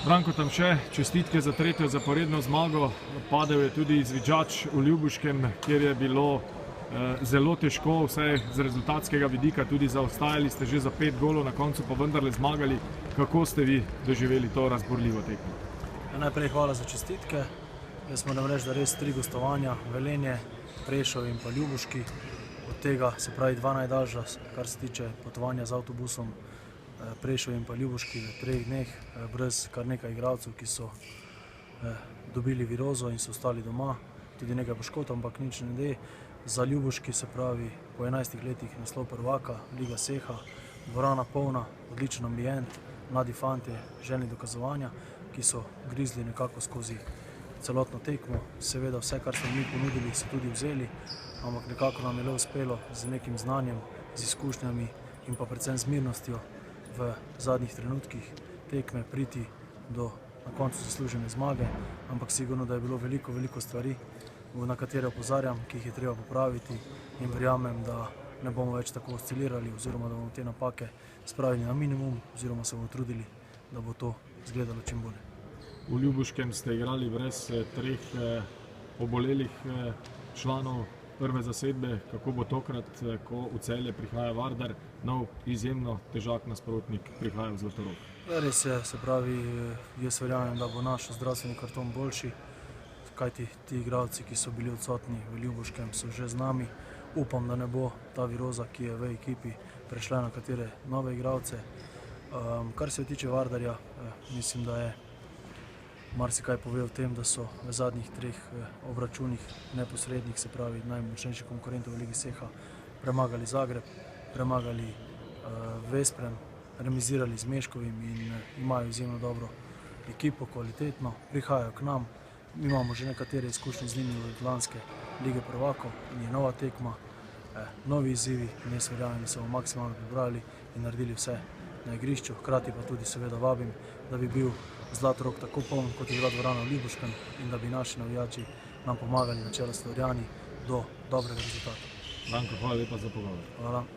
Branko Tamše, čestitke za tretjo zaporedno zmago. Padel je tudi izviđač v Ljubuškem, kjer je bilo zelo težko, vse z rezultatskega vidika, tudi zaostajali ste že za 5 golov, na koncu pa vendarle zmagali. Kako ste vi doživeli to razborljivo tekmo? Najprej hvala za čestitke. Jaz moram reči, da res 3 gostovanja, Velenje, Prešov in pa Ljubuški. Od tega se pravi 2 najdaljša, kar se tiče potovanja z avtobusom, Prešov in pa Ljubuški v 3 dneh, brez kar nekaj igralcev, ki so dobili virozo in so ostali doma. Tudi nekaj poškodb, ampak nič ne de. Za Ljubuški se pravi po 11 letih naslov prvaka, Liga Seha, dvorana polna, odličen ambient, mladi fantje, željni dokazovanja, ki so grizli nekako skozi celotno tekmo. Seveda vse, kar smo mi ponudili, so tudi vzeli, ampak nekako nam je le uspelo z nekim znanjem, z izkušnjami in pa predvsem z mirnostjo v zadnjih trenutkih tekme priti do na koncu zaslužene zmage, ampak sigurno, da je bilo veliko stvari, na katere opozarjam, ki jih je treba popraviti, in verjamem, da ne bomo več tako oscilirali oziroma da bomo te napake spravili na minimum oziroma se bomo trudili, da bo to izgledalo čim bolje. V Ljubuškem ste igrali brez 3 obolelih članov prve zasedbe. Kako bo tokrat, ko v Celje prihaja Vardar, nov izjemno težak nasprotnik, prihaja v Zlatorog? Res je, se pravi, jaz verjamem, da bo naš zdravstveni karton boljši, kajti ti igralci, ki so bili odsotni v Ljubuškem, so že z nami. Upam, da ne bo ta viroza, ki je v ekipi, prešla na katere nove igralce. Kar se tiče Vardarja, mislim, da je marsikaj pove o tem, da so v zadnjih 3 obračunih neposrednih, se pravi najmočnejših konkurentov v Ligi Seha, premagali Zagreb, premagali Vesprem, remizirali z Meškovim in imajo izjemno dobro ekipo, kvalitetno, prihajajo k nam. Mi imamo že nekatere izkušnje z njimi od lanske Lige prvakov in je nova tekma, novi izzivi in jaz verjamem, da se bomo maksimalno pripravili in naredili vse na igrišču. Hkrati pa tudi seveda vabim, da bi bil Zlatorog tako poln, kot je bila dvorana v Ljubuškem, in da bi naši navijači nam pomagali na čelu s Florjani do dobrega rezultata. Branko, hvala lepa za pogovor. Hvala.